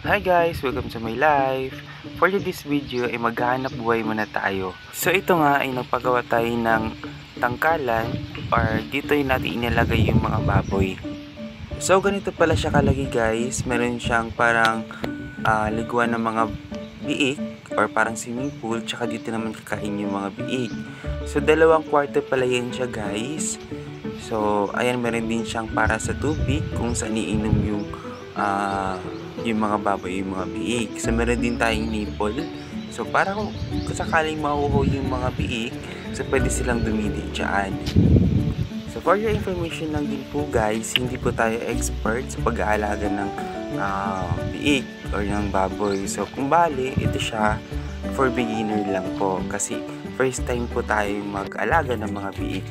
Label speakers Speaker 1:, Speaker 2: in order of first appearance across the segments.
Speaker 1: Hi guys! Welcome to my life! For this video ay maghahanap buhay muna tayo. So ito nga ay nagpagawa tayo ng tangkalan or dito yung natin inilagay yung mga baboy. So ganito pala siya kalagi guys. Meron siyang parang liguan ng mga biik or parang swimming pool, tsaka dito naman kakain yung mga biik. So 2 kwarto pala yan siya guys. So ayan, meron din siyang para sa tubig kung saan iinom yung mga baboy, yung mga biik. So meron din tayong nipple. So para kung sakaling mahuhuli yung mga biik, so pwede silang dumidi dyan. So for your information lang din po guys, hindi po tayo expert sa pag-aalaga ng biik or ng baboy. So kung bali, ito siya for beginner lang po kasi first time po tayo mag-alaga ng mga biik.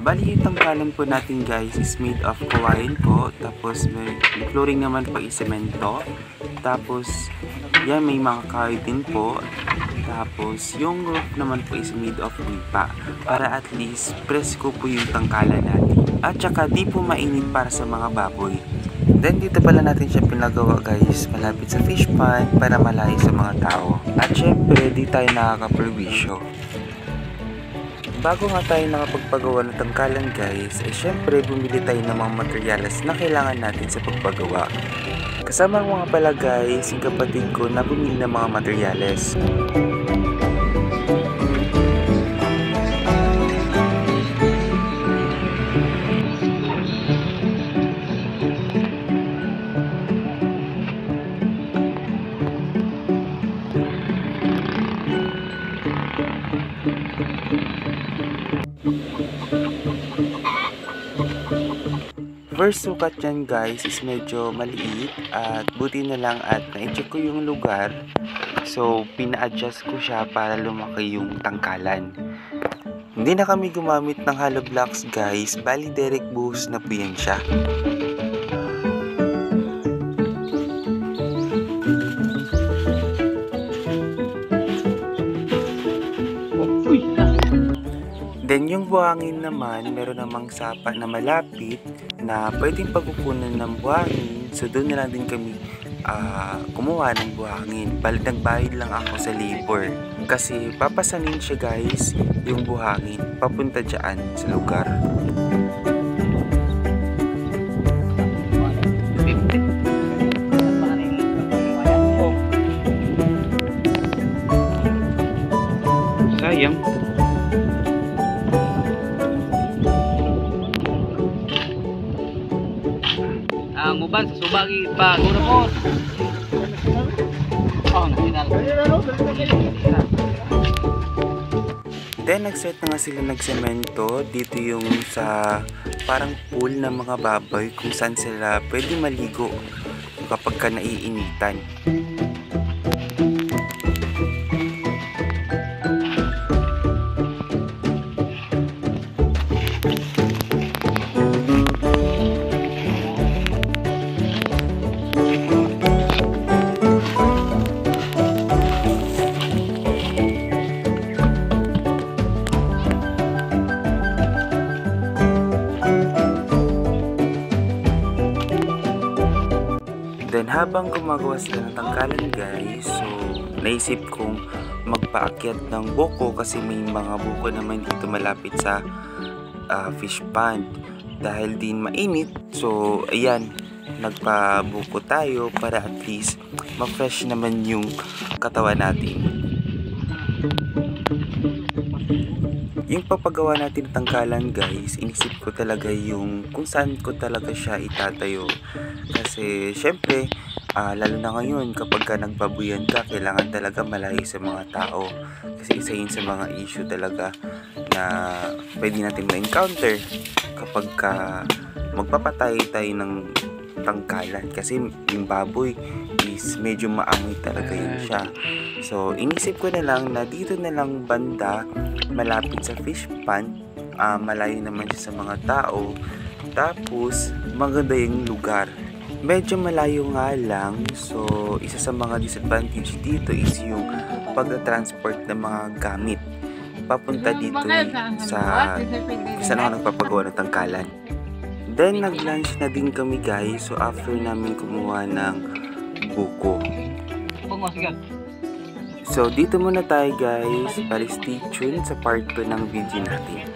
Speaker 1: Bali, yung tangkalan po natin guys is made of kawain po. Tapos may flooring naman po is semento. Tapos yan, may mga kahoy din po. Tapos yung roof naman po is made of lupa. Para at least presko po yung tangkalan natin. At saka di po mainit para sa mga baboy. Then dito pala natin siya pinagawa guys, malapit sa fish pond para malayo sa mga tao. At syempre di tayo nakakaperwisyo. Bago nga tayo nakapagpagawa ng tangkalan guys, ay syempre bumili tayo ng mga materyales na kailangan natin sa pagpagawa. Kasama mga pala guys, yung kapatid ko na bumili ng mga materyales. First sukat dyan guys is medyo maliit at buti na lang at na-check ko yung lugar. So pina-adjust ko siya para lumaki yung tangkalan. Hindi na kami gumamit ng hollow blocks guys, bali direct buhos na po yan siya. Then yung buhangin naman, meron namang sapa na malapit na pwedeng pagkukunan ng buhangin. So doon na lang din kami kumuha ng buhangin. Nagbayad lang ako sa labor. Kasi papasanin siya guys, yung buhangin, papunta dyan sa lugar. Sayang.
Speaker 2: Ang uban sa subagi pa guna po. Oh, nasinal.
Speaker 1: Then nagset na nga sila nagsemento dito yung sa parang pool ng mga baboy kung saan sila pwede maligo kapag ka naiinitan. Then habang gumagawa sila ng tangkalan guys, so naisip kong magpaakyat ng buko kasi may mga buko naman dito malapit sa fish pond. Dahil din mainit, so ayan, nagpabuko tayo para at least ma-fresh naman yung katawan natin. Yung papagawa natin ng tangkalan guys, inisip ko talaga yung kung saan ko talaga siya itatayo. Kasi syempre, lalo na ngayon kapag ka nagbabuyan ka, kailangan talaga malayo sa mga tao. Kasi isa yun sa mga issue talaga na pwede natin ma-encounter kapag ka magpapatay tayo ng tangkalan. Kasi yung baboy is is medyo maamoy talaga yun siya. So inisip ko na lang na dito na lang banda malapit sa fish pond, malayo naman siya sa mga tao, tapos maganda yung lugar. Medyo malayo nga lang, so isa sa mga disadvantage dito is yung pagta-transport ng mga gamit papunta dito sa saan ako nagpapagawa ng tangkalan. Then nag-lunch na din kami guys, so after namin kumuha ng buko.
Speaker 2: Huwag mo, sige.
Speaker 1: So dito muna tayo guys, para stay tuned sa part 2 ng video natin.